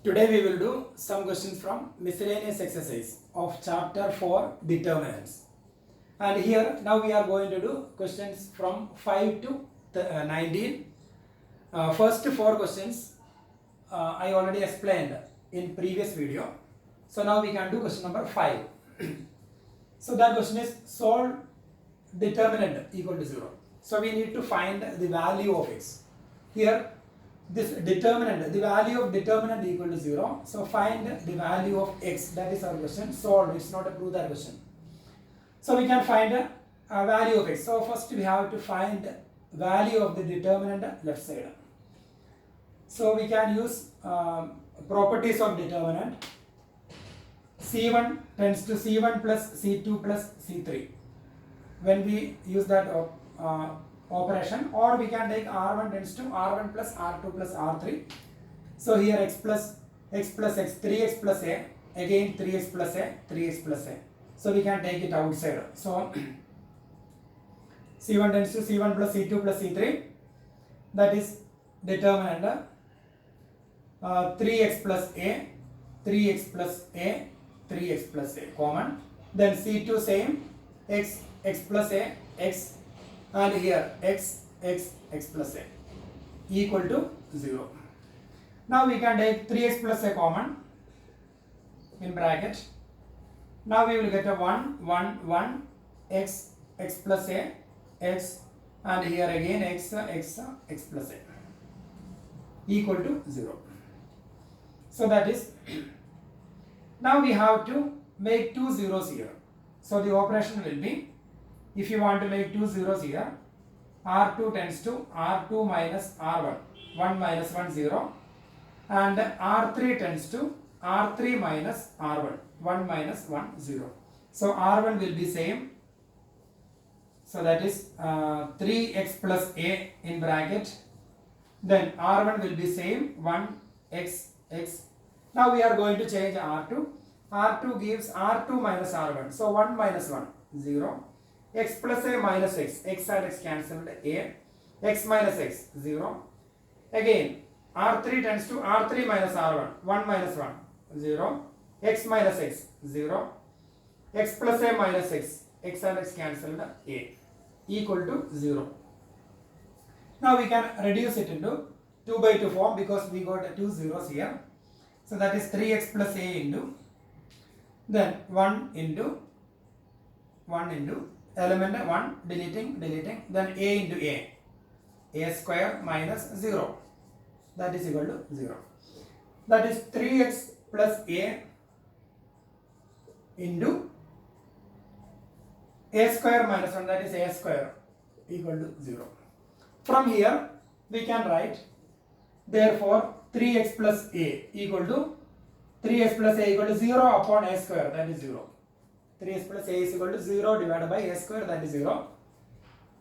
Today we will do some questions from miscellaneous exercise of chapter 4 determinants. And here now we are going to do questions from 5 to 19. First 4 questions I already explained in previous video. So now we can do question number 5. So that question is solve determinant equal to 0. So we need to find the value of x. Here this determinant, the value of determinant equal to 0. So find the value of x. That is our question. Solve. It's not a prove that question. So we can find a value of x. So first we have to find value of the determinant left side. So we can use properties of determinant. C1 tends to C1 plus C2 plus C3 when we use that operation, or we can take R1 tends to R1 plus R2 plus R3. So here x plus x, 3x plus a, again 3x plus a, 3x plus a. So we can take it outside. So C1 tends to C1 plus C2 plus C3, that is determinant 3x plus a, 3x plus a, 3x plus a common. Then C2 same, x plus a, x, and here x plus a equal to 0. Now we can take 3x plus a common in bracket. Now we will get a 1 x plus a, x, and here again x plus a equal to 0. So that is, now we have to make 2 zeros here. So the operation will be, if you want to make 2 zeros here, R2 tends to R2 minus R1, 1 minus 1 0, and R3 tends to R3 minus R1, 1 minus 1 0. So R1 will be same. So that is 3x plus a in bracket. Then R1 will be same, 1x x. Now we are going to change R2. R2 gives R2 minus R1. So 1 minus 1, 0. X plus a minus x. X and x cancelled a. X minus x, 0. Again, R3 tends to R3 minus R1. 1 minus 1, 0. X minus x, 0. X plus a minus x. X and x cancelled a. Equal to 0. Now we can reduce it into 2 by 2 form because we got 2 zeros here. So that is 3x plus a into, then 1 into element 1 deleting, then a into a square minus 0, that is equal to 0. That is 3x plus a into a square minus 1, that is a square equal to 0. From here we can write, therefore 3x plus a equal to 3x plus a equal to 0 upon a square, that is 0. 3x plus a is equal to 0 divided by a square, that is 0.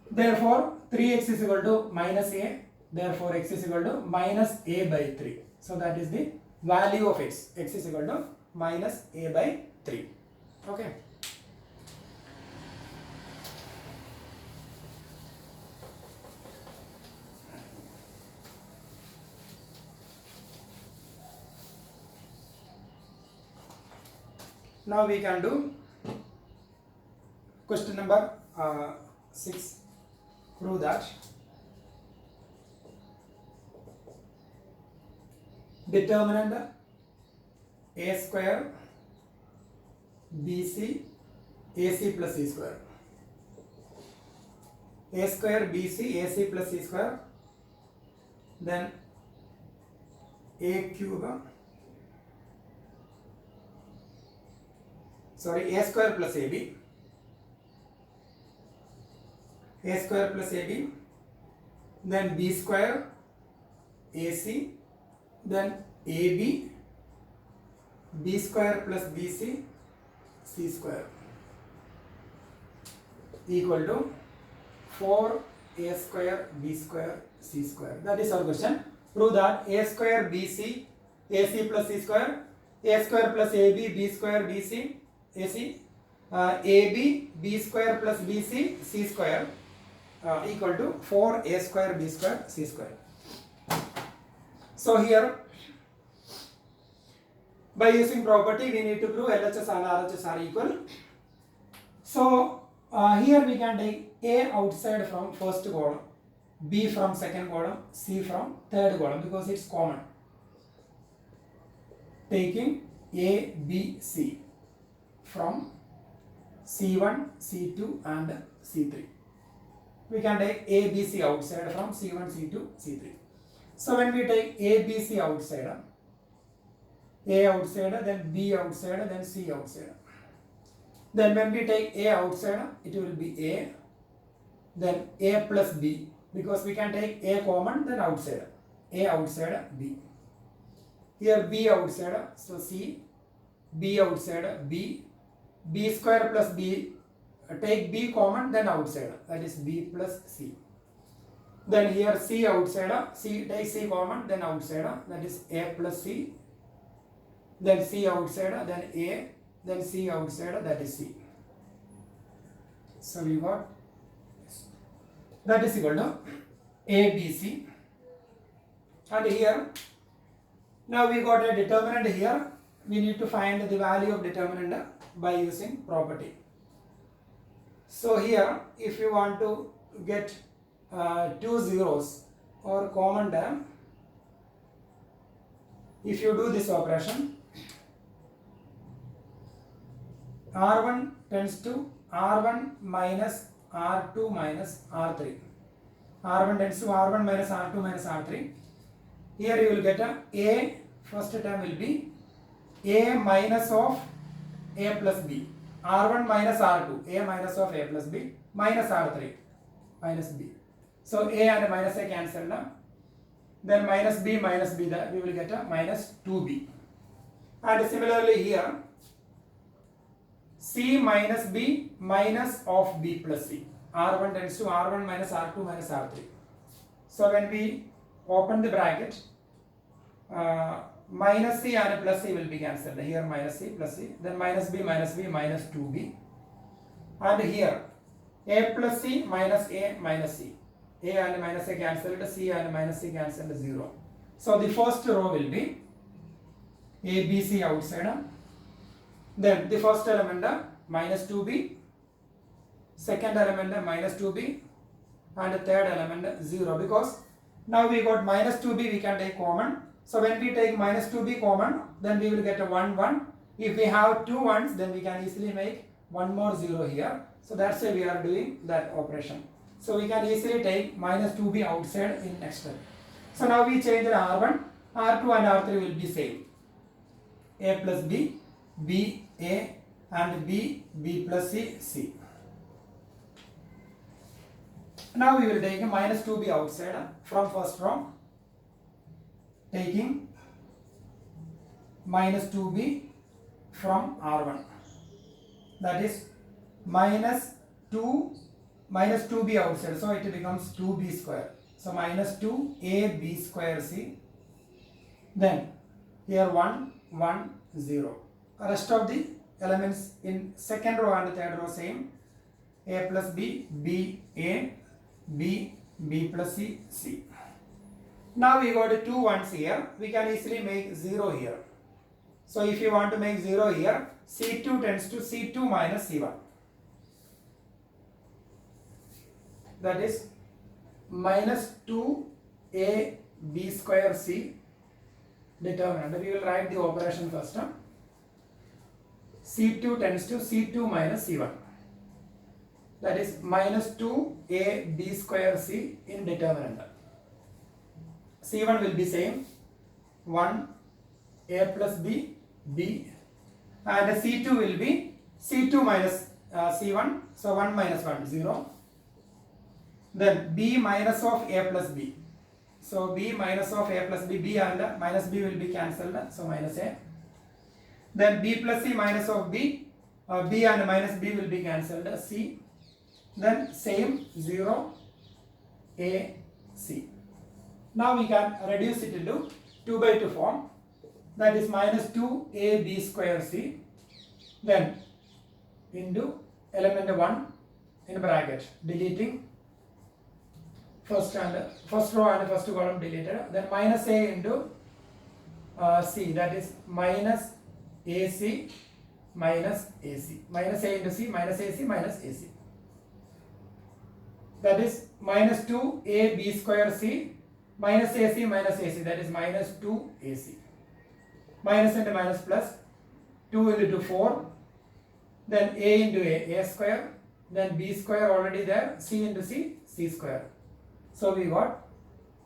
Therefore 3x is equal to minus a, therefore x is equal to minus a by 3. So that is the value of x. X is equal to minus a by 3. Okay. Now we can do question number 6. Prove that determinant a square bc ac plus c square. A square bc ac plus c square, then a cube, a square plus ab, a square plus ab, then b square ac, then ab, b square plus bc, c square equal to 4a square b square c square. That is our question. Prove that a square bc ac plus c square, a square plus ab, b square bc ac, ab, b square plus bc, c square equal to 4a square b square c square. So here By using property, we need to prove LHS and RHS are equal. So here we can take A outside from first column, B from second column, C from third column because it's common. Taking A, B, C from C1, C2 and C3. We can take A, B, C outside from C1, C2, C3. So when we take A, B, C outside, A outside, then B outside, then C outside. Then when we take A outside, it will be A, then A plus B, because we can take A common, then outside. A outside, B. Here B outside, so C, B outside, B, B square plus B, take B common, then outside, that is B plus C. Then here C outside, C, take C common, then outside, that is A plus C. Then C outside, then A, then C outside, that is C. So we got that is equal to A, B, C. And here, now we got a determinant here. We need to find the value of determinant by using property. So here, if you want to get two zeros or common term, if you do this operation, R1 tends to R1 minus R2 minus R3. R1 tends to R1 minus R2 minus R3. Here you will get A, first term will be A minus of A plus B. R1 minus R2, A minus of A plus B, minus R3, minus B. So A and minus A cancelled. Then minus B, that we will get a minus 2B. And similarly here, C minus B minus of B plus C. R1 tends to R1 minus R2 minus R3. So when we open the bracket, minus C and plus C will be cancelled. Here minus C plus C. Then minus B minus 2B. And here A plus C minus A minus C. A and minus A cancelled, C and minus C cancelled, 0. So the first row will be A, B, C outside. Then the first element minus 2B, second element minus 2B, and the third element 0, because now we got minus 2B we can take common. So when we take minus 2B common, then we will get a 1, 1. If we have two ones, then we can easily make one more 0 here. So that's why we are doing that operation. So we can easily take minus 2B outside in next step. So now we change the R1, R2 and R3 will be same. A plus B, B, A, and B, B plus C, C. Now we will take a minus 2B outside from first row, taking minus 2B from R1. That is minus 2B outside, so it becomes 2B square. So minus 2AB square C. Then here 1, 1, 0. Rest of the elements in second row and third row same. A plus B, B, A, B, B plus C, C. Now we got two ones here. We can easily make 0 here. So if you want to make 0 here, C2 tends to C2 minus C1. That is minus 2AB square C determinant. We will write the operation first. C2 tends to C2 minus C1. That is minus 2AB square C in determinant. C1 will be same, 1, A plus B, B, and C2 will be C2 minus C1, so 1 minus 1, 0. Then B minus of A plus B. So B minus of A plus B, B and minus B will be cancelled, so minus A. Then B plus C minus of B, B and minus B will be cancelled, C. Then same 0, A, C. Now we can reduce it into 2 by 2 form, that is minus 2AB square C, then into element 1 in bracket, deleting first row and first column deleted, then minus A into C, that is minus AC minus AC. Minus A into C minus AC minus AC. That is minus 2AB square C minus AC minus AC. That is minus 2AC. Minus into minus plus. 2 into 4. Then A into A square. Then B square already there. C into C, C square. So we got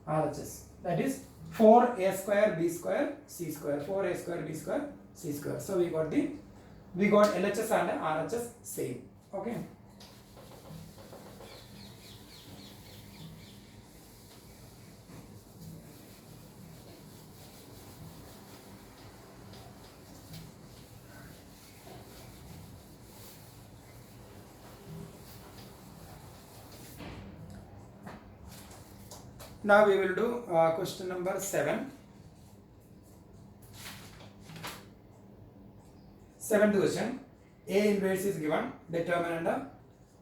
RHS. That is 4A square B square C square. 4A square B square C square. So we got LHS and RHS same. Okay. Now we will do question number 7. 7th question. A inverse is given. Determinant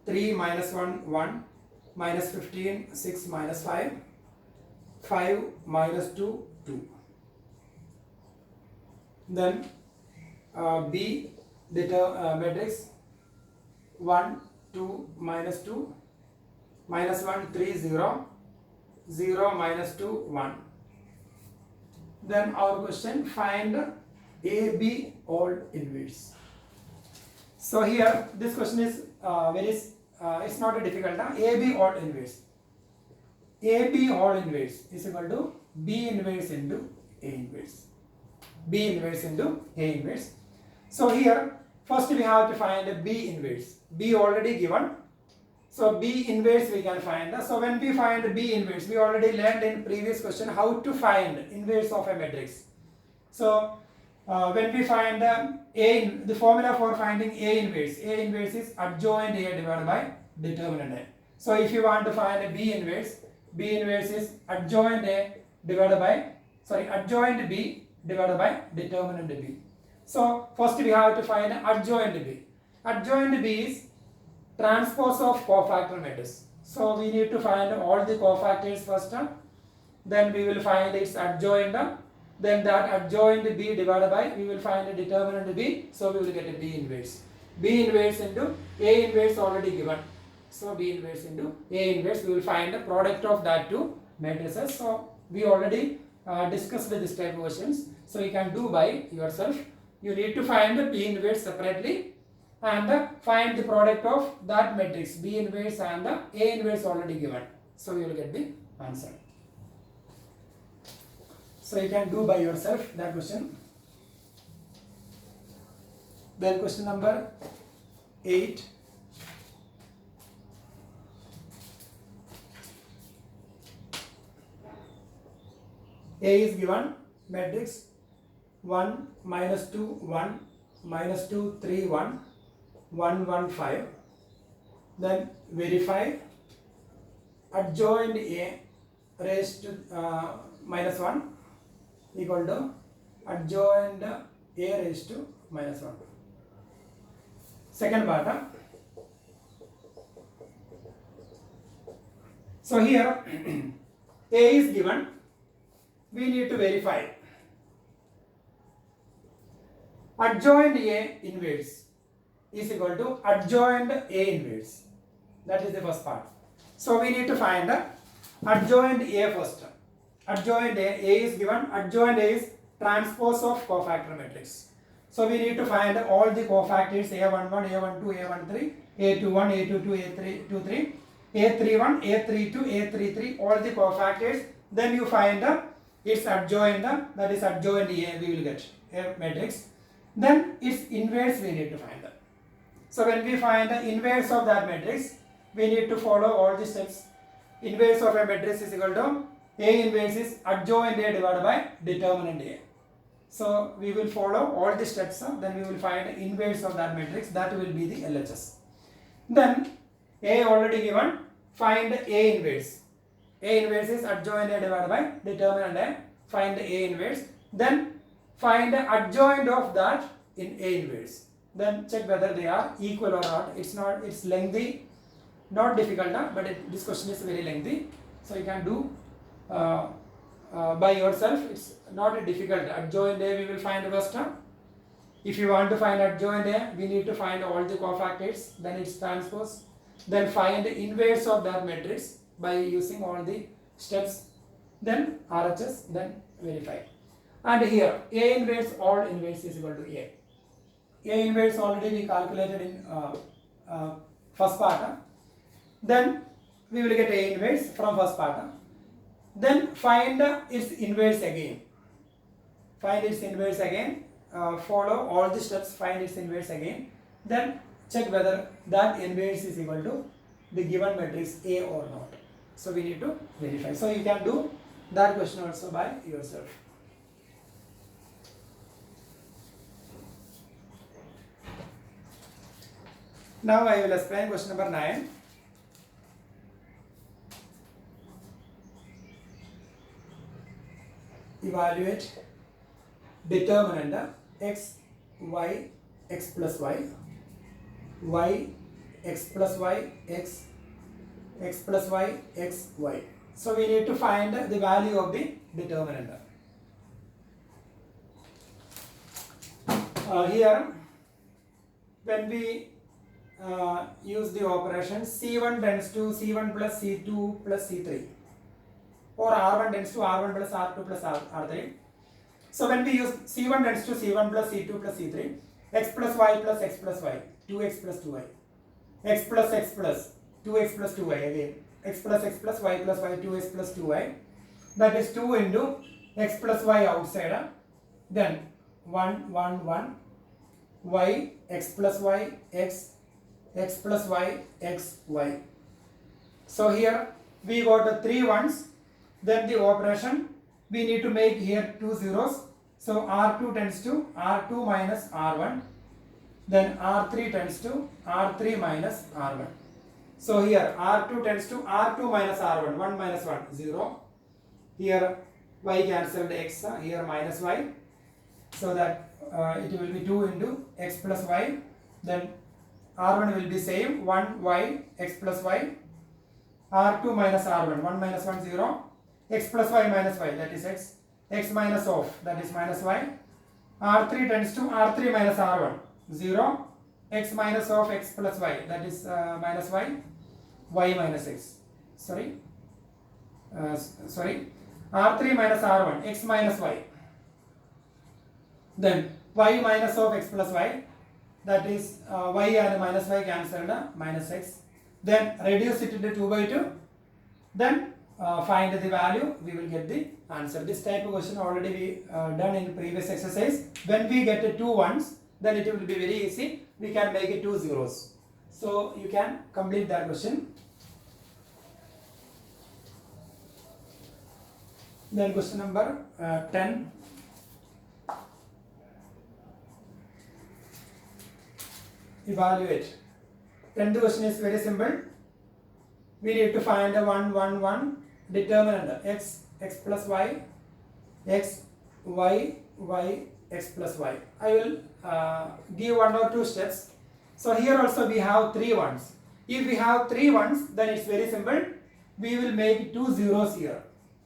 3 minus 1 1 minus 15 6 minus 5 5 minus 2 2. Then B matrix 1 2 minus 2 minus 1 3 0 0 minus 2 1. Then our question, find AB odd inverse. So here this question is it's not a difficult. AB odd inverse. AB odd inverse is equal to B inverse into A inverse. B inverse into A inverse. So here first we have to find B inverse. B already given. So B inverse we can find. So when we find B inverse, we already learned in previous question how to find inverse of a matrix. So when we find the formula for finding A inverse is adjoint A divided by determinant A. So if you want to find a B inverse is adjoint A divided by, adjoint B divided by determinant B. So first we have to find adjoint B. Adjoint B is transpose of cofactor matrix. So we need to find all the cofactors first. Then we will find its adjoint. Then that adjoint B divided by, we will find a determinant B. So we will get a B inverse. B inverse into A inverse already given. So B inverse into A inverse, we will find the product of that two matrices. So we already discussed this type of questions. So you can do by yourself. You need to find the B inverse separately and find the product of that matrix B inverse and the A inverse already given. So you will get the answer. So you can do by yourself that question. Then question number 8. A is given, matrix 1 minus 2 1 minus 2 3 1 1 1 5. Then verify adjoint A raised to minus 1 equal to adjoint A raised to minus 1. Second part. So here A is given, we need to verify adjoint A inverse is equal to adjoint A inverse. That is the first part. So we need to find the adjoint A first. Adjoint A is given. Adjoint A is transpose of cofactor matrix. So we need to find all the cofactors A11, A12, A13, A21, A22, A23, A31, A32, A33, all the cofactors. Then you find its adjoint, that is adjoint A, we will get a matrix. Then its inverse we need to find. So when we find the inverse of that matrix, we need to follow all the steps. Inverse of a matrix is equal to A inverse is adjoint A divided by determinant A. So we will follow all the steps. Then we will find the inverse of that matrix. That will be the LHS. Then A already given. Find A inverse. A inverse is adjoint A divided by determinant A. Find the A inverse. Then find the adjoint of that in A inverse. Then check whether they are equal or not. It's lengthy, not difficult, but this question is very lengthy. So you can do by yourself. It's not difficult. Adjoint A we will find first. If you want to find adjoint A, we need to find all the cofactors, then its transpose, then find the inverse of that matrix by using all the steps, then RHS, then verify. And here A inverse, all inverse is equal to A. A inverse already we calculated in first part. Then we will get A inverse from first part. Then find its inverse again. Find its inverse again. Follow all the steps, find its inverse again. Then check whether that inverse is equal to the given matrix A or not. So we need to verify. So you can do that question also by yourself. Now I will explain question number 9. Evaluate determinant x, y, x plus y, y, x plus y, x, x plus y, x, y. So we need to find the value of the determinant. Here, when we use the operation C1 tends to C1 plus C2 plus C3, or R1 tends to R1 plus R2 plus R3. So when we use C1 tends to C1 plus C2 plus C3, x plus y, 2x plus 2y, x plus 2x plus 2y again, x plus y, 2x plus 2y, that is 2 into x plus y outside, then 1, 1, 1, y, x plus y, x plus y, x, y. So here we got 3 ones, then the operation we need to make here 2 zeros. So R2 tends to R2 minus R1, then R3 tends to R3 minus R1. So here R2 tends to R2 minus R1, 1 minus 1, 0. Here y cancelled x, here minus y. So that it will be 2 into x plus y, then R1 will be same, 1 y, x plus y, R2 minus R1, 1 minus 1, 0, x plus y minus y, that is x, x minus of, that is minus y, R3 tends to R3 minus R1, 0, x minus of x plus y, that is minus y, y minus x, sorry, R3 minus R1, x minus y, then y minus of x plus y, that is y and minus y cancelled, minus x, then reduce it into 2 by 2, then find the value, we will get the answer. This type of question already we done in previous exercise. When we get 2 ones, then it will be very easy, we can make it 2 zeros. So you can complete that question. Then question number 10. Evaluate. 10th question is very simple. We need to find a 1, 1, 1 determinant x, x plus y, x, y, y, x plus y. I will give 1 or 2 steps. So here also we have 3 ones. If we have 3 ones, then it's very simple. We will make 2 zeros here.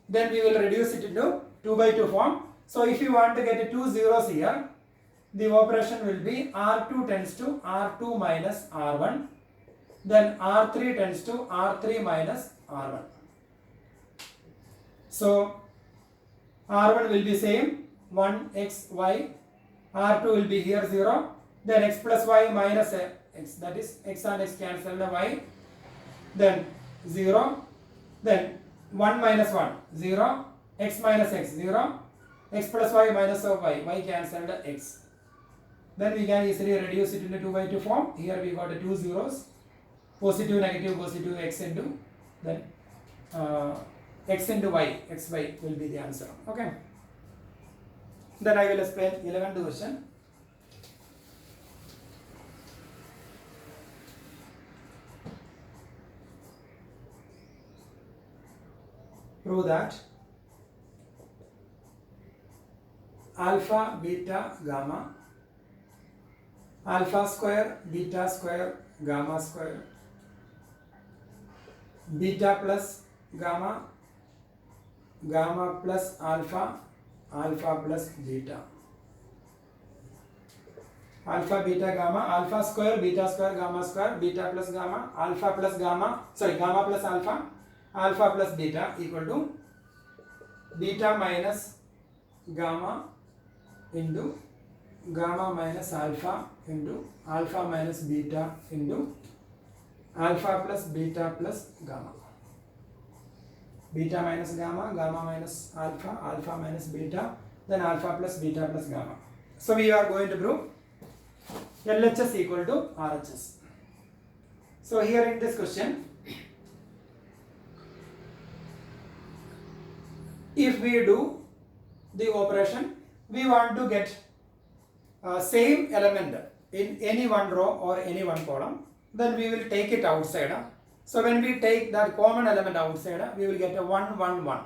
Then we will reduce it into 2 by 2 form. So if you want to get 2 zeros here, the operation will be R2 tends to R2 minus R1, then R3 tends to R3 minus R1. So R1 will be same, 1 x, y, R2 will be here 0, then x plus y minus x, that is x and x cancel the y, then 0, then 1 minus 1, 0, x minus x, 0, x plus y minus of y cancelled x. Then we can easily reduce it into 2 by 2 form. Here we got 2 zeros, positive, negative, x into, then x into y, xy will be the answer. Okay. Then I will explain 11th question. Prove that alpha, beta, gamma, alpha square, beta square, gamma square, beta plus gamma, gamma plus alpha, alpha plus beta. alpha beta gamma, alpha square beta square gamma square, beta plus gamma, alpha plus gamma, sorry, gamma plus alpha, alpha plus beta equal to beta minus gamma into gamma minus alpha into alpha minus beta into alpha plus beta plus gamma. Beta minus gamma, gamma minus alpha, alpha minus beta, then alpha plus beta plus gamma. So we are going to prove LHS equal to RHS. So here in this question, if we do the operation, we want to get same element in any one row or any one column, then we will take it outside. So when we take that common element outside, we will get a 1, 1, 1.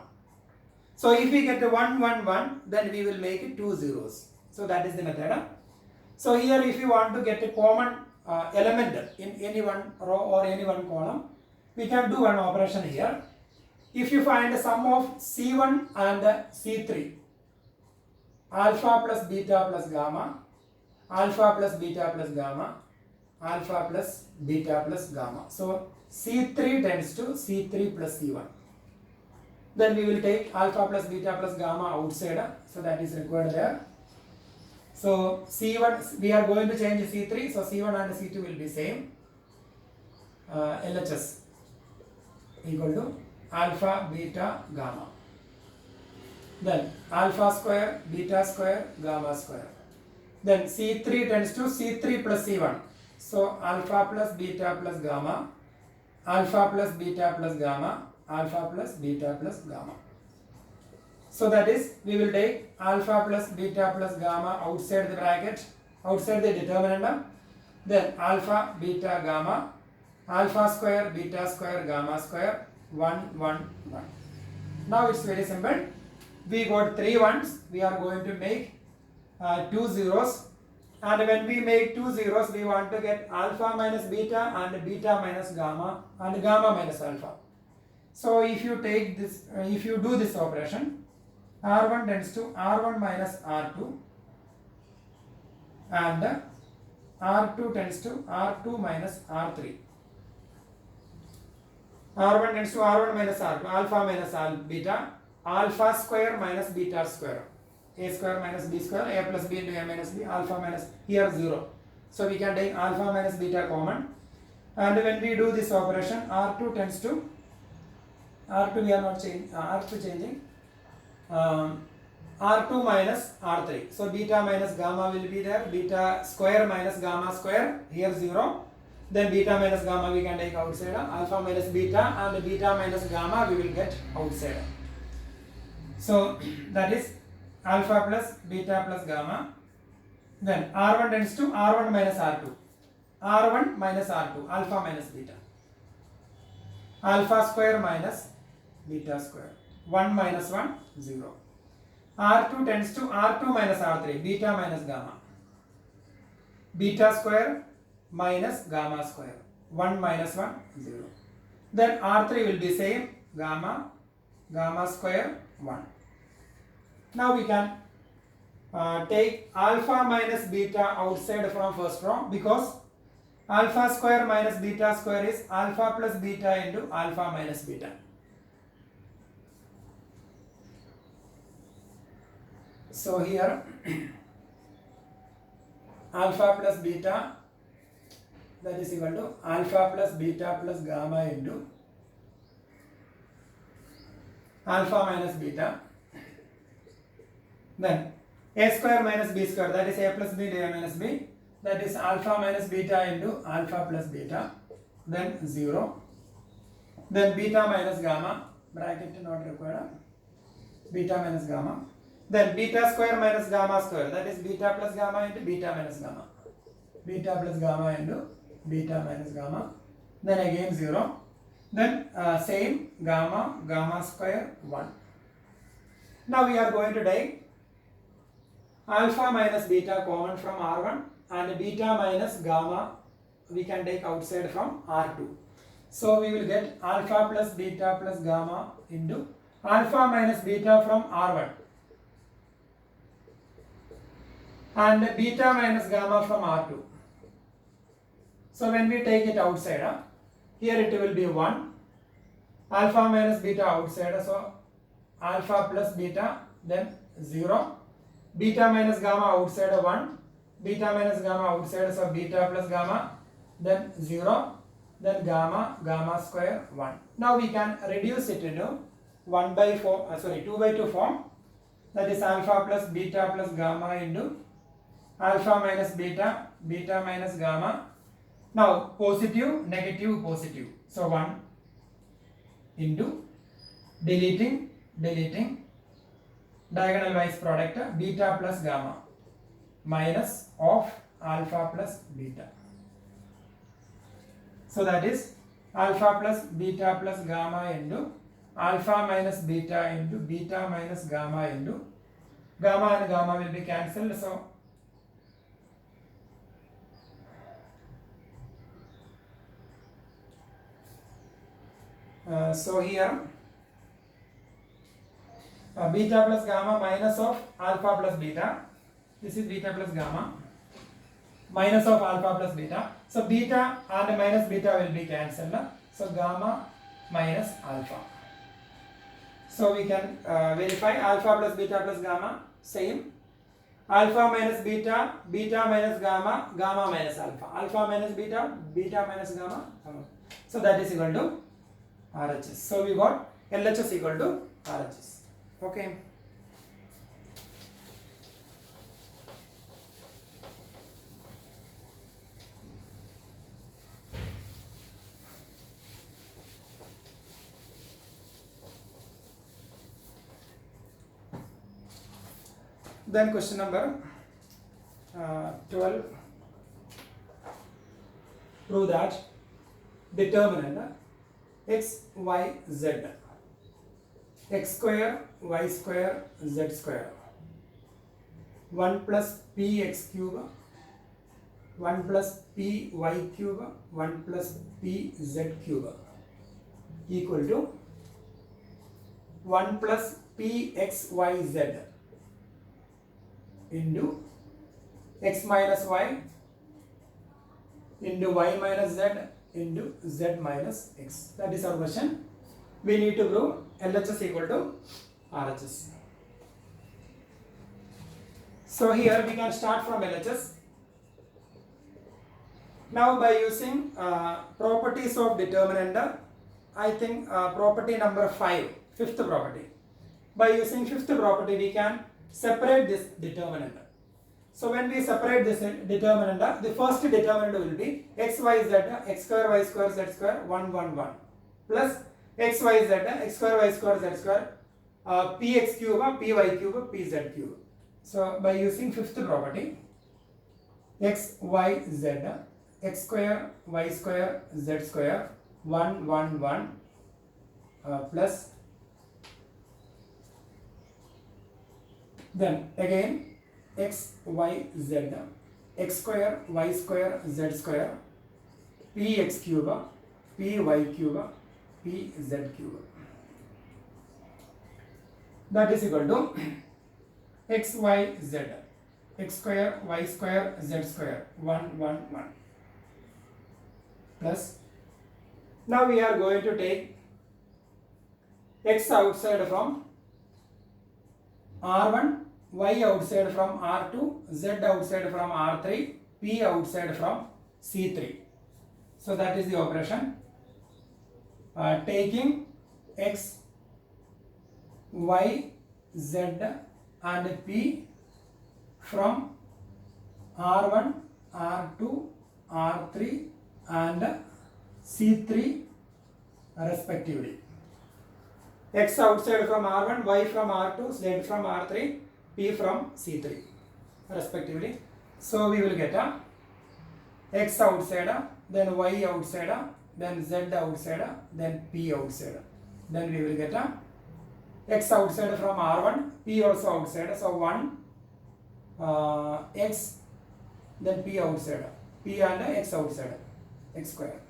So if we get a 1, 1, 1, then we will make it 2 zeros. So that is the method. So here if you want to get a common element in any one row or any one column, we can do one operation here. If you find the sum of C1 and C3, alpha plus beta plus gamma, alpha plus beta plus gamma, alpha plus beta plus gamma. So C3 tends to C3 plus C1. Then we will take alpha plus beta plus gamma outside. So that is required there. So C1, we are going to change C3. So C1 and C2 will be same. LHS equal to alpha, beta, gamma. Then alpha square, beta square, gamma square. Then C3 tends to C3 plus C1. So alpha plus beta plus gamma, alpha plus beta plus gamma, alpha plus beta plus gamma. So that is, we will take alpha plus beta plus gamma outside the bracket, outside the determinant. Then alpha, beta, gamma, alpha square, beta square, gamma square, 1, 1, 1. Now it's very simple. We got 3 ones. We are going to make 2 zeros. And when we make 2 zeros, we want to get alpha minus beta and beta minus gamma and gamma minus alpha. So if you take this, if you do this operation, R1 tends to R1 minus R2 and R2 tends to R2 minus R3. R1 tends to R1 minus R2, alpha minus beta, alpha square minus beta square, a square minus b square, a plus b into a minus b, alpha minus, here 0. So we can take alpha minus beta common. And when we do this operation, R2 tends to, R2 we are not changing, R2 changing, R2 minus R3. So beta minus gamma will be there, beta square minus gamma square, here 0. Then beta minus gamma we can take outside, alpha minus beta and beta minus gamma we will get outside. So that is alpha plus beta plus gamma. Then R1 tends to R1 minus R2. R1 minus R2, alpha minus beta. Alpha square minus beta square. 1 minus 1, 0. R2 tends to R2 minus R3, beta minus gamma. Beta square minus gamma square. 1 minus 1, 0. Then R3 will be same, gamma, gamma square, 1. Now we can take alpha minus beta outside from first row, because alpha square minus beta square is alpha plus beta into alpha minus beta. So here alpha plus beta, that is equal to alpha plus beta plus gamma into alpha minus beta. Then a square minus b square, that is a plus b into a minus b, that is alpha minus beta into alpha plus beta, then 0. Then beta minus gamma, bracket not required, beta minus gamma. Then beta square minus gamma square, that is beta plus gamma into beta minus gamma. Beta plus gamma into beta minus gamma. Then again 0. Then same gamma, gamma square 1. Now we are going to take alpha minus beta common from R1 and beta minus gamma we can take outside from R2. So we will get alpha plus beta plus gamma into alpha minus beta from R1. and beta minus gamma from R2. So when we take it outside, here it will be 1, alpha minus beta outside, so alpha plus beta, then 0, beta minus gamma outside 1, beta minus gamma outside, so beta plus gamma, then 0, then gamma, gamma square 1. Now we can reduce it into 2 by 2 form, that is alpha plus beta plus gamma into alpha minus beta, beta minus gamma. Now positive, negative, positive. So 1 into deleting, diagonal wise product beta plus gamma minus of alpha plus beta. So that is alpha plus beta plus gamma into alpha minus beta into beta minus gamma into gamma and gamma will be cancelled. So here beta plus gamma minus of alpha plus beta. This is beta plus gamma minus of alpha plus beta. So beta and minus beta will be cancelled. So gamma minus alpha. So we can verify alpha plus beta plus gamma same. Alpha minus beta, beta minus gamma, gamma minus alpha. Alpha minus beta, beta minus gamma, gamma. So that is equal to RHS. So we got LHS equal to RHS. Okay. Then question number 12. Prove that determinant x, y, z, x square, y square, z square, 1 plus px cube, 1 plus py cube, 1 plus pz cube equal to 1 plus pxyz into x minus y into y minus z into z minus x. That is our question. We need to prove LHS equal to RHS. So here we can start from LHS. Now by using properties of determinant, I think property number 5, fifth property. By using fifth property we can separate this determinant. So when we separate this determinant, the first determinant will be x, y, z, x square, y square, z square, 1, 1, 1 plus x, y, z, x square, y square, z square, px cube, py cube, pz cube. So by using fifth property, x, y, z, x square, y square, z square, 1, 1, 1 plus then again x, y, z, x square, y square, z square, px cube, py cube, pz cube. That is equal to x, y, z, x square, y square, z square, 1, 1, 1 plus. Now we are going to take x outside from R1, y outside from R2, z outside from R3, p outside from C3. So that is the operation. Taking x, y, z and p from R1, R2, R3 and C3 respectively. X outside from R1, y from R2, z from R3, p from C3 respectively. So we will get a x outside, then y outside, then z outside, then p outside. Then we will get a x outside from R1, p also outside. So 1 x, then p outside, p and x outside, x square.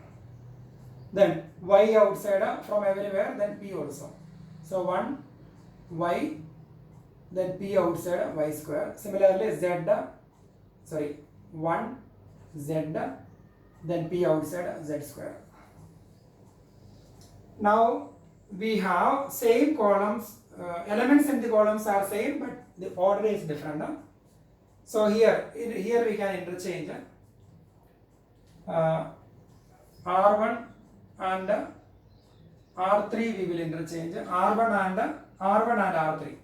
Then y outside from everywhere, then p also. So 1 y, then p outside, y square. Similarly z, sorry, 1 z, then p outside z square. Now we have same columns, elements in the columns are same, but the order is different. So here we can interchange R1 and R3 we will interchange, R1 and R3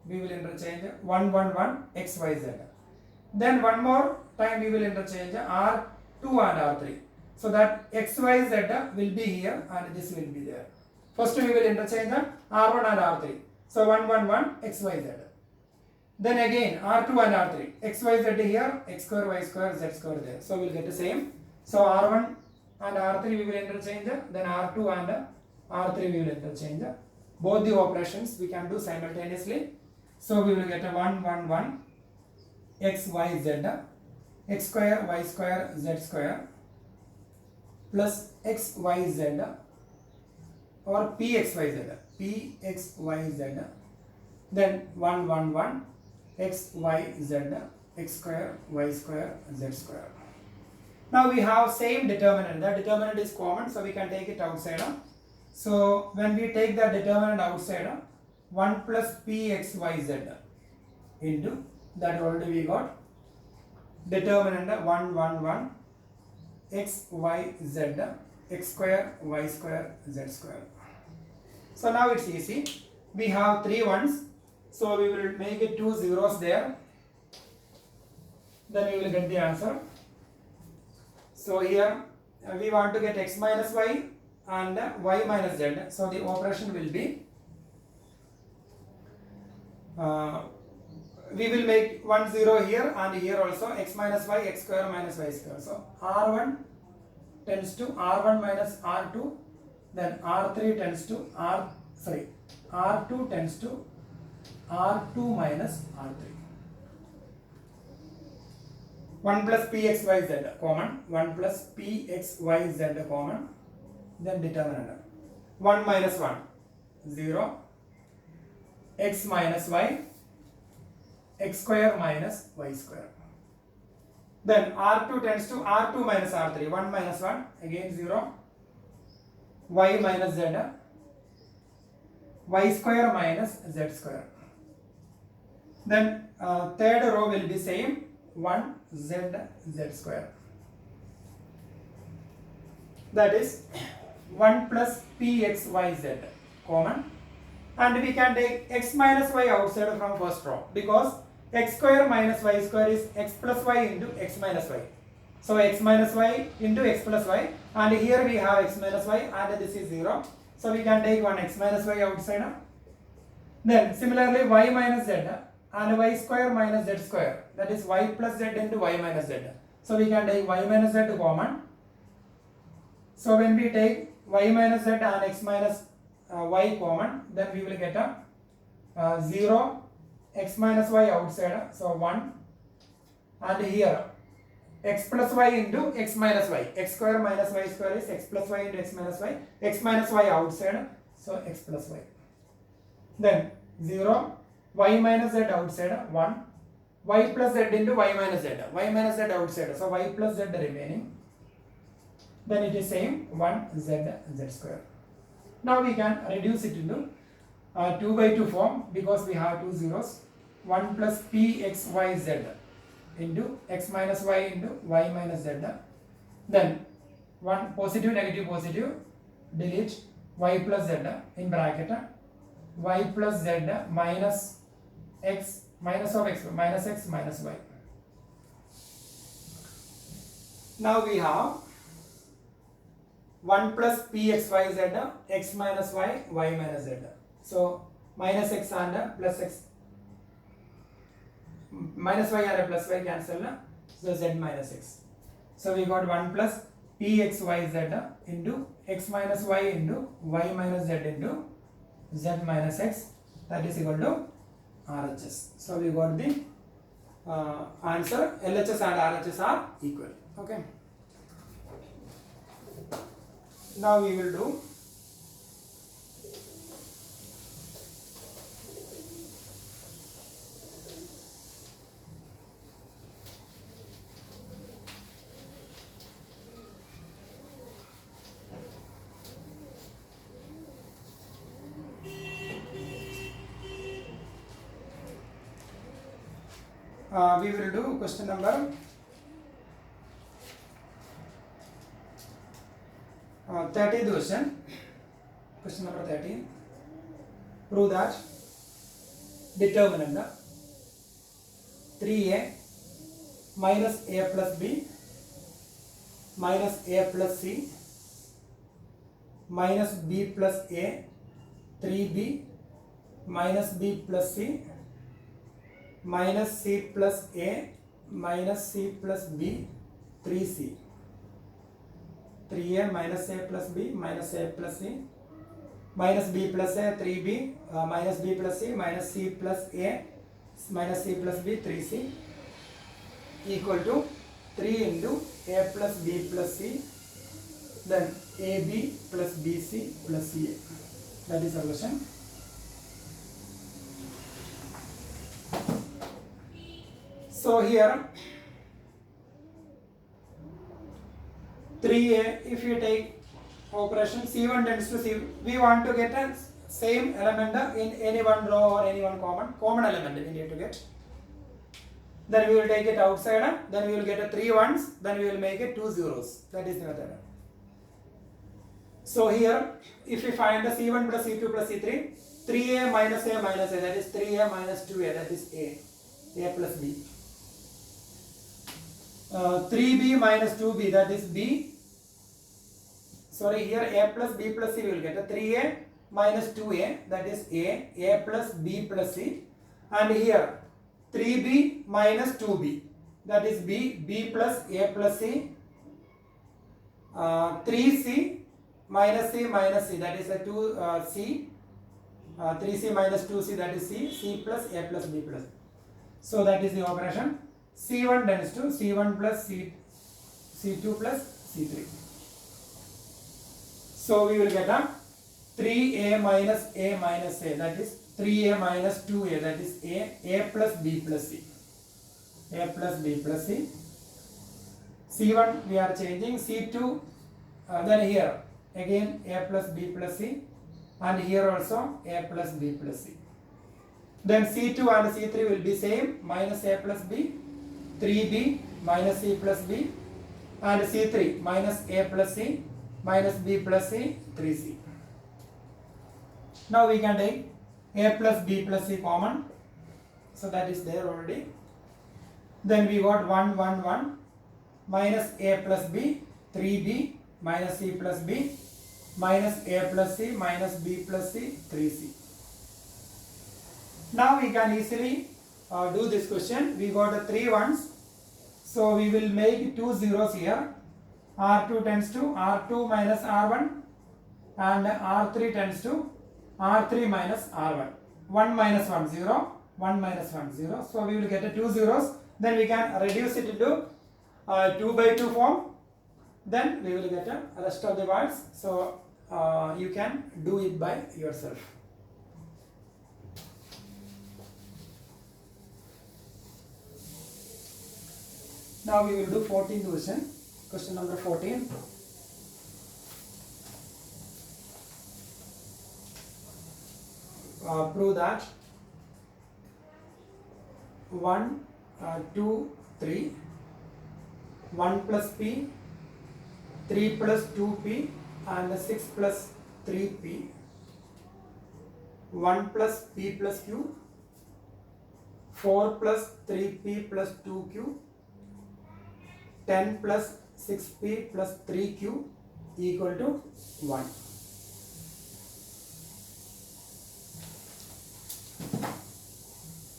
we will interchange 1 1 1 x y z. Then one more time we will interchange R2 and R3. So that x y z will be here and this will be there. First we will interchange R1 and R3. So 1 1 1 x y z. Then again R2 and R3. X y z here, x square y square z square there. So we will get the same. So R1 and R3 we will interchange. Then R2 and R3 we will interchange. Both the operations we can do simultaneously. So we will get a 1 1 1 x y z, x square y square z square plus x y z or p x y z, then 1 1 1 x y z, x square y square z square. Now we have same determinant. The determinant is common, so we can take it outside. So when we take the determinant outside, 1 plus p x y z into that already we got determinant 1 1 1 x y z, x square y square z square. So now it's easy. We have 3 ones, so we will make it 2 zeros there. Then we will get the answer. So here we want to get x minus y and y minus z. So the operation will be we will make 1 0 here and here also, x minus y, x square minus y square. So R1 tends to R1 minus R2, then R3 tends to R2 tends to R2 minus R3. 1 plus pxyz common, 1 plus pxyz common, then determinant 1 minus 1 0, x minus y, x square minus y square. Then R2 tends to R2 minus R3, 1 minus 1 again 0, y minus z, y square minus z square. Then third row will be same, 1 z square. That is 1 plus pxyz common, and we can take x minus y outside from first row because x square minus y square is x plus y into x minus y. So x minus y into x plus y, and here we have x minus y and this is 0. So we can take one x minus y outside. Then similarly y minus z and y square minus z square, that is y plus z into y minus z. So we can take y minus z common. So when we take y minus z and x minus y common, then we will get a 0, x minus y outside, so 1, and here x plus y into x minus y, x square minus y square is x plus y into x minus y outside, so x plus y. Then 0, y minus z outside, 1, y plus z into y minus z outside, so y plus z remaining. Then it is same 1 z square. Now we can reduce it into 2 by 2 form because we have 2 zeros. 1 plus pxyz into x minus y into y minus z. Then 1 positive negative positive, delete y plus z in bracket, y plus z minus x minus of x minus x minus y. Now we have 1 plus pxyz, x minus y, y minus z. So minus x and plus x, minus y and plus y cancel, so z minus x. So we got 1 plus pxyz into x minus y into y minus z into z minus x, that is equal to RHS. So we got the answer. LHS and RHS are equal. Okay. Now we will do we will do question number 13th question. Question number 13. Prove that determinant 3a minus a plus b minus a plus c minus b plus a 3b minus b plus c minus c plus a minus c plus b 3c 3a minus a plus b minus a plus c minus b plus a 3b minus b plus c minus c plus a minus c plus b 3c equal to 3 into a plus b plus c then ab plus bc plus ca. That is our question. So here 3a, if you take operation c1 tends to c, we want to get a same element in any one row or any one common element we need to get. Then we will take it outside, then we will get a 3 ones, then we will make it 2 zeros. That is the method. So here, if we find the c1 plus c2 plus c3, 3a minus a minus a, that is 3a minus 2a, that is a plus b. 3b minus 2b, that is b. Sorry, here a plus b plus c we will get a 3a minus 2a, that is a plus b plus c, and here 3b minus 2b, that is b plus a plus c, 3c minus c, that is a 2c, 3c minus 2c, that is c plus a plus b plus. So that is the operation. C1 tends to c1 plus c2 plus c3. So we will get a 3a minus a, that is 3a minus 2a, that is a plus b plus c, a plus b plus c. C1 we are changing, C2 then here again a plus b plus c, and here also a plus b plus c. Then C2 and C3 will be same, minus a plus b, 3b minus c plus b, and C3 minus a plus c minus b plus c, 3c. Now we can take a plus b plus c common, so that is there already. Then we got 1 1 1 minus a plus b, 3b minus c plus b minus a plus c minus b plus c, 3c. Now we can easily do this question. We got 3 ones, so we will make 2 zeros here. R2 tends to R2 minus R1, and R3 tends to R3 minus R1. 1 minus 1 0, 1 minus 1 0. So we will get a 2 zeros. Then we can reduce it into 2 by 2 form. Then we will get a rest of the words. So you can do it by yourself. Now we will do 14th question. Question number 14. Prove that 1, 2, 3, 1 plus p, 3 plus 2p, and 6 plus 3p, 1 plus p plus q, 4 plus 3p plus 2q, 10 plus 6p plus 3q equal to 1.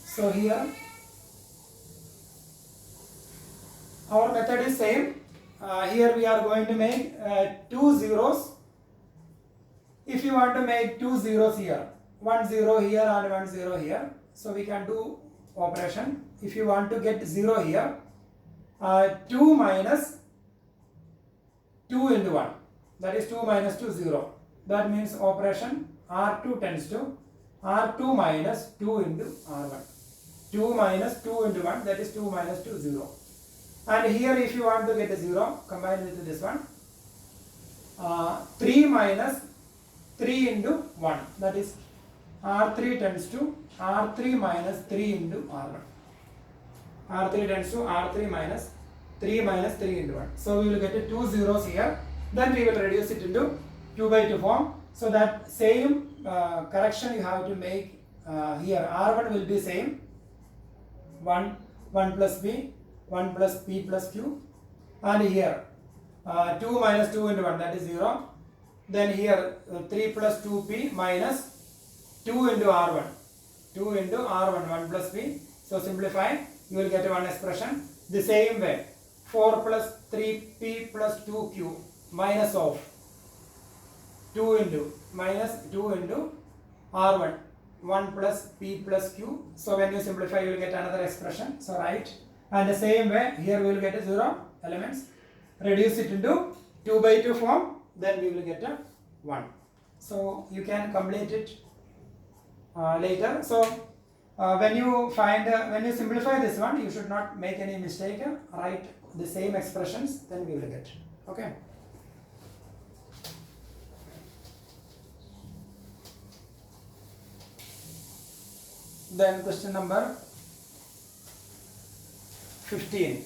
So here our method is same. Here we are going to make 2 zeros. If you want to make 2 zeros here, 1 0 here and 1 0 here, so we can do operation. If you want to get 0 here, 2 minus 2 into 1, that is 2 minus 2 0. That means operation R2 tends to R2 minus 2 into R1. 2 minus 2 into 1, that is 2 minus 2 0. And here if you want to get a 0, combine with this one, 3 minus 3 into 1, that is R3 tends to R3 minus 3 into R1. R3 tends to R3 minus 3 minus 3 into 1. So we will get 2 zeros here. Then we will reduce it into 2 by 2 form. So that same correction you have to make here. R1 will be same. 1 plus B, 1 plus P plus Q. And here 2 minus 2 into 1, that is 0. Then here 3 plus 2P minus 2 into R1. 2 into R1, 1 plus P. So simplify, you will get one expression. The same way, 4 plus 3P plus 2Q minus of 2 into R1, 1 plus P plus Q. So when you simplify, you will get another expression. So right. And the same way, here we will get a 0 elements. Reduce it into 2 by 2 form. Then we will get a 1. So you can complete it later. So when you simplify this one, you should not make any mistake. Write the same expressions, then we will get. Okay. Then question number 15.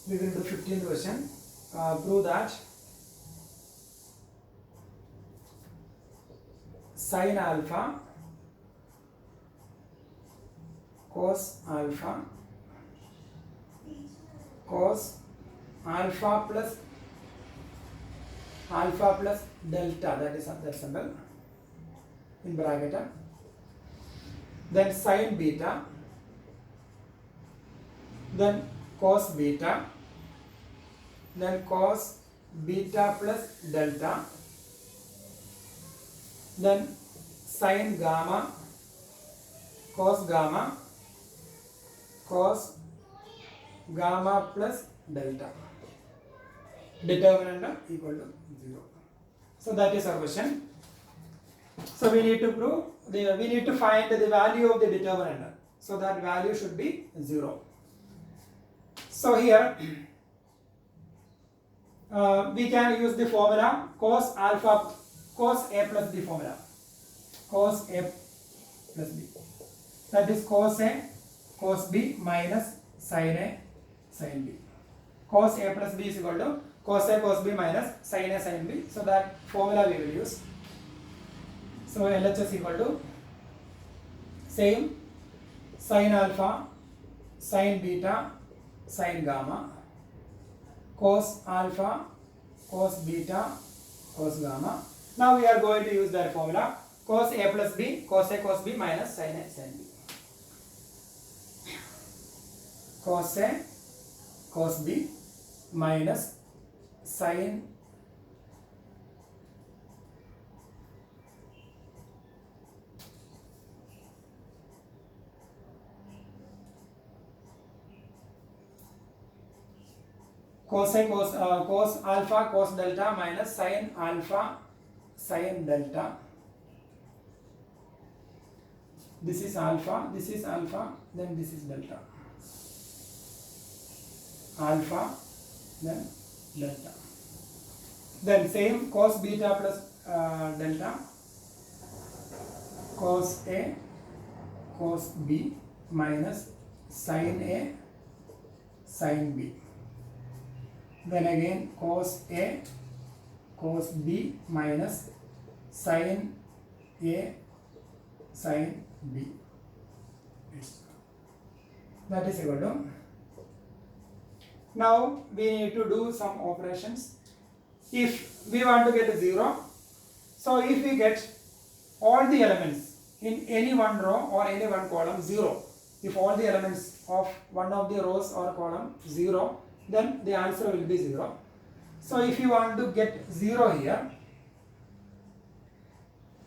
We will do 15th question. Prove that sin alpha cos alpha plus delta, that is that symbol in bracket, then sin beta, then cos beta, then cos beta plus delta, then sin gamma, cos gamma plus delta. Determinant equal to 0. So that is our question. So we need to prove, we need to find the value of the determinant. So that value should be 0. So here we can use the formula cos A plus B formula. Cos A plus B. That is cos A cos B minus sin A sin B. Cos A plus B is equal to cos A cos B minus sin A sin B. So that formula we will use. So LHS equal to same sin alpha, sin beta, sin gamma, cos alpha, cos beta, cos gamma. Now we are going to use that formula cos A plus B, cos A cos B minus sin A sin B. Cos A cos B minus sin cos alpha cos delta minus sin alpha sin delta. This is alpha, then this is delta. Alpha, then delta. Then same cos beta plus delta, cos A cos B minus sin A sin B. Then again cos A cos B minus sin A sin B. That is equal to. Now we need to do some operations. If we want to get a 0, so if we get all the elements in any one row or any one column 0, if all the elements of one of the rows or column 0, then the answer will be 0. So if you want to get 0 here,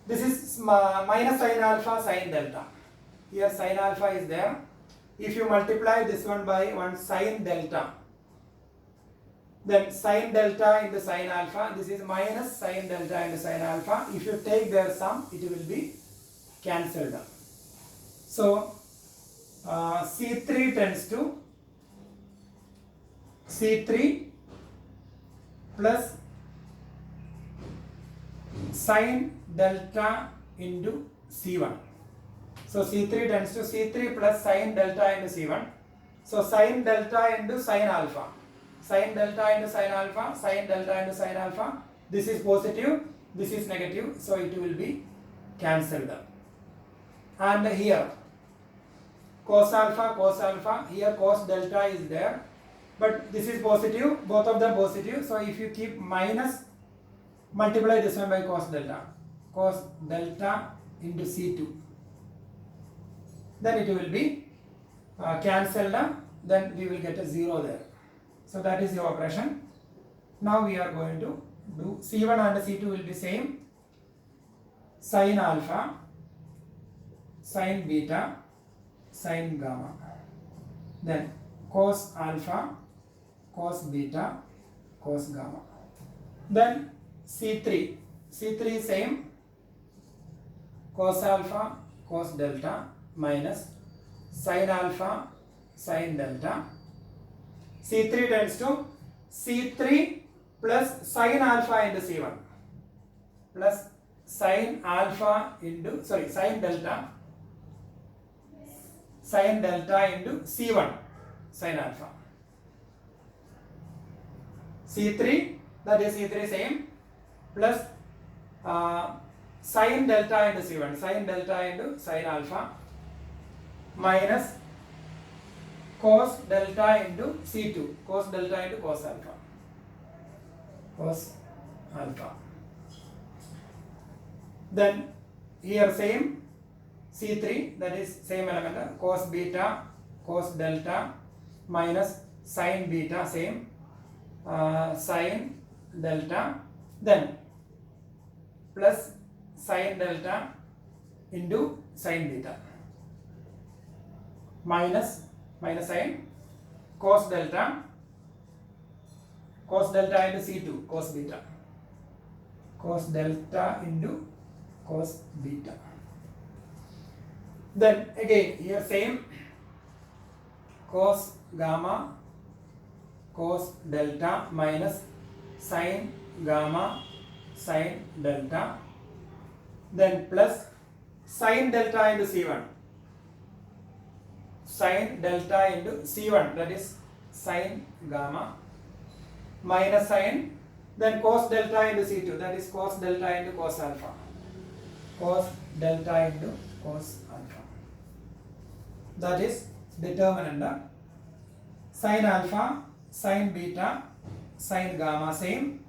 this is minus sin alpha sin delta. Here sin alpha is there. If you multiply this one by 1 sin delta, then sin delta into sin alpha, this is minus sin delta into sin alpha. If you take their sum, it will be cancelled. So C3 tends to C3 plus sin delta into C1. So C3 tends to C3 plus sine delta into C1. So sine delta into sine alpha. Sine delta into sine alpha, sine delta into sine alpha. This is positive, this is negative, so it will be cancelled. And here cos alpha, here cos delta is there, but this is positive, both of them positive. So if you keep minus, multiply this one by cos delta into C2, then it will be cancelled, then we will get a 0 there. So that is the operation. Now we are going to do C1 and C2 will be same. Sin alpha, sin beta, sin gamma. Then cos alpha, cos beta, cos gamma. Then C3 is same. Cos alpha, cos delta minus sin alpha, sin delta. C3 tends to C3 plus sin alpha into C1 plus sin alpha into, sin delta into C1 sin alpha. C3, that is C3 same, plus sin delta into C1, sin delta into sin alpha minus cos delta into C2, cos delta into cos alpha. Then here same C3, that is same element, cos beta, cos delta minus sin beta, same, sin delta, then plus sin delta into sin beta minus sin cos delta into C2, cos beta, cos delta into cos beta. Then again here same, cos gamma, cos delta minus sin gamma, sin delta, then plus sin delta into C1, sin delta into C1, that is sin gamma, minus sin, then cos delta into C2, that is cos delta into cos alpha, cos delta into cos alpha. That is determinant. Sin alpha, sin beta, sin gamma same,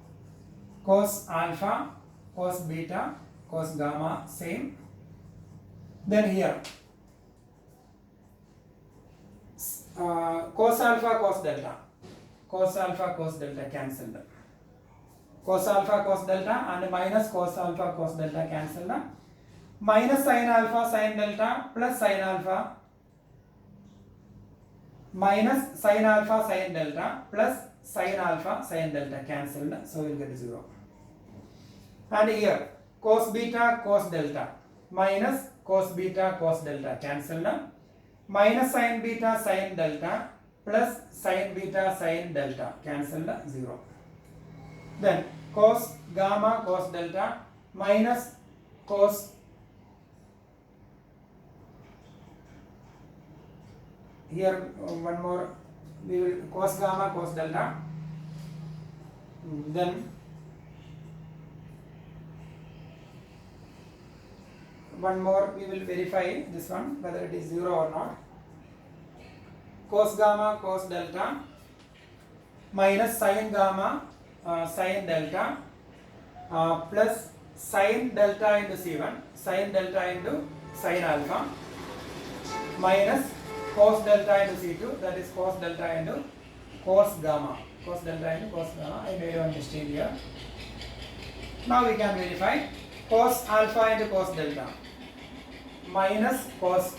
cos alpha, cos beta, cos gamma same. Then here cos alpha, cos delta cancelled. Cos alpha, cos delta and minus cos alpha, cos delta cancelled. Minus sin alpha, sin delta plus sin alpha minus sin alpha, sin delta plus sin alpha, sin delta cancelled. So we will get 0. And here cos beta, cos delta minus cos beta, cos delta cancelled. Minus sin beta, sin delta plus sin beta, sin delta cancelled, 0. Then cos gamma, cos delta minus cos, here one more, we will cos gamma, cos delta, then one more we will verify this one whether it is 0 or not. Cos gamma, cos delta minus sin gamma, sin delta plus sin delta into C1, sin delta into sin alpha minus cos delta into C2, that is cos delta into cos gamma, cos delta into cos gamma. I made one mistake here. Now we can verify cos alpha into cos delta minus cos,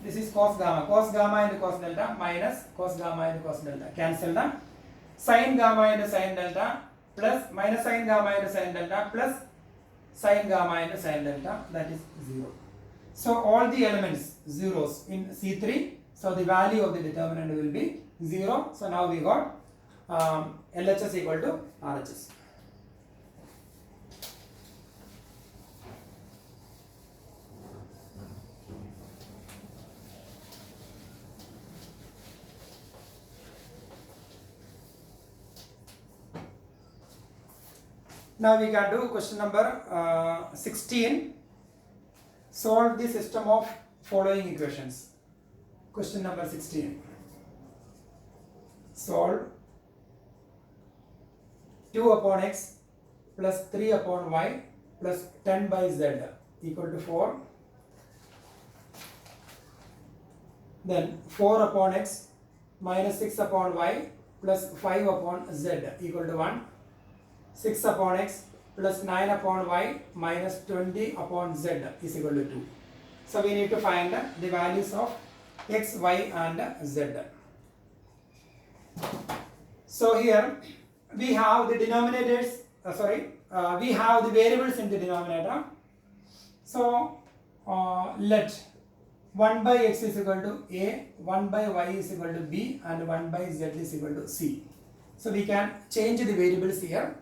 this is cos gamma into cos delta minus cos gamma into cos delta cancelled. Sin gamma into sin delta plus minus sin gamma into sin delta plus sin gamma into sin delta, that is 0. So all the elements zeros in C3, so the value of the determinant will be 0. So now we got LHS equal to RHS. Now we can do question number 16. Solve the system of following equations. Question number 16. Solve 2 upon x plus 3 upon y plus 10 by z equal to 4. Then 4 upon x minus 6 upon y plus 5 upon z equal to 1. 6 upon x plus 9 upon y minus 20 upon z is equal to 2. So we need to find the values of x, y and z. So here we have the denominators, we have the variables in the denominator. So let 1 by x is equal to a, 1 by y is equal to b and 1 by z is equal to c. So we can change the variables here.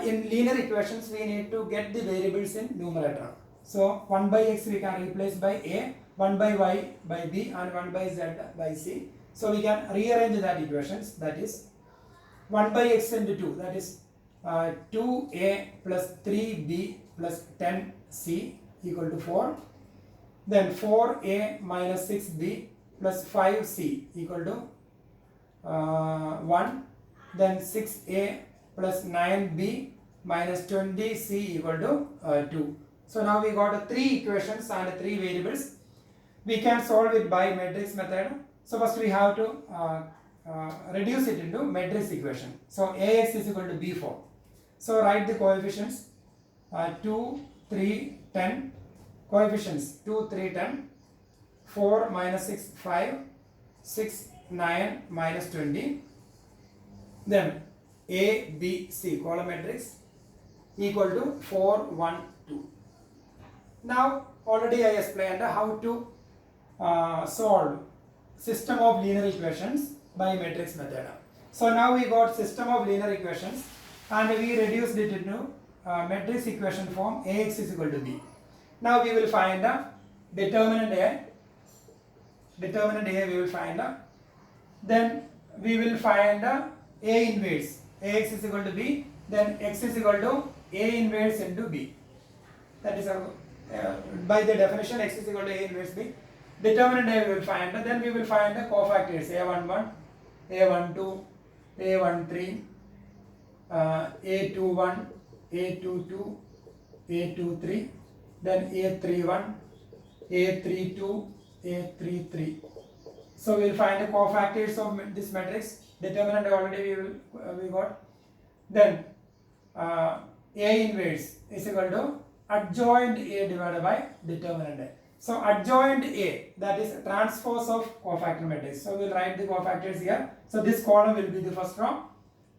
In linear equations we need to get the variables in numerator. So 1 by x we can replace by a, 1 by y by b and 1 by z by c. So we can rearrange that equations, that is 1 by x into 2, that is 2a plus 3b plus 10c equal to 4. Then 4a minus 6b plus 5c equal to 1. Then 6a plus 9b minus 20c equal to 2. So now we got 3 equations and 3 variables. We can solve it by matrix method. So first we have to reduce it into matrix equation. So ax is equal to b4. So write the coefficients 2, 3, 10. Coefficients 2, 3, 10. 4 minus 6, 5. 6, 9 minus 20. Then a, b, c column matrix equal to 4, 1, 2. Now already I explained how to solve system of linear equations by matrix method. So now we got system of linear equations and we reduced it into matrix equation form. Ax is equal to b. Now we will find determinant A. Determinant A we will find. Then we will find A inverse. Ax is equal to b. Then x is equal to A inverse into b. That is by the definition x is equal to A inverse b. Determinant A we will find. Then we will find the cofactors A11, A12, A13, A21, A22, A23, then A31, A32, A33. So we will find the cofactors of this matrix. Determinant already we got. Then A inverse is equal to adjoint A divided by determinant A. So adjoint A, that is transpose of cofactor matrix. So we will write the cofactors here. So this column will be the first row,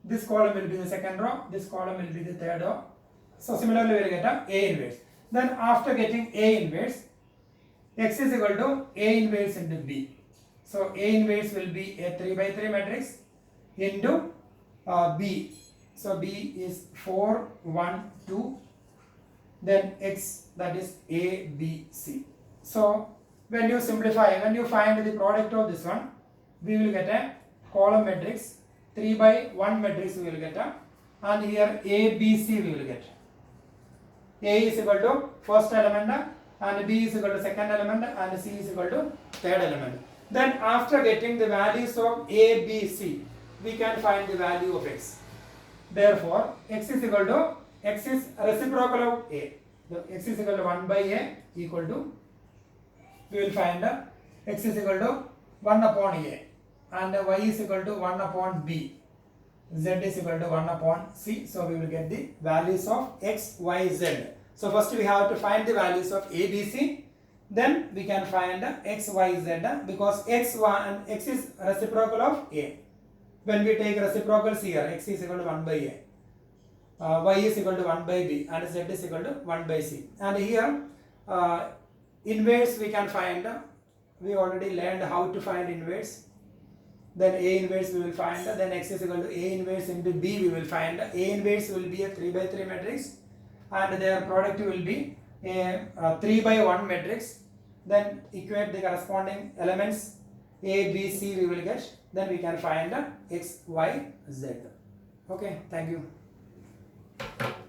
this column will be the second row, this column will be the third row. So similarly we will get A inverse. Then after getting A inverse, x is equal to A inverse into b. So A inverse will be a 3 by 3 matrix into b. So b is 4, 1, 2. Then x, that is A, B, C. So when you simplify, when you find the product of this one, we will get a column matrix, 3 by 1 matrix we will get, and here A, B, C we will get. A is equal to first element and B is equal to second element and C is equal to third element. Then after getting the values of A, B, C, we can find the value of x. Therefore, x is equal to, x is reciprocal of A. The x is equal to 1 by A equal to, we will find x is equal to 1 upon A and y is equal to 1 upon B. Z is equal to 1 upon C. So we will get the values of x, y, z. So first we have to find the values of A, B, C. Then we can find x, y, z because x, y and x is reciprocal of A. When we take reciprocals here, x is equal to 1 by A. Y is equal to 1 by B and Z is equal to 1 by C. And here inverse we can find, we already learned how to find inverse. Then A inverse we will find, then x is equal to A inverse into B we will find. A inverse will be a 3 by 3 matrix and their product will be a 3 by 1 matrix. Then equate the corresponding elements A, B, C we will get. Then we can find x, y, z. Okay, thank you. Okay.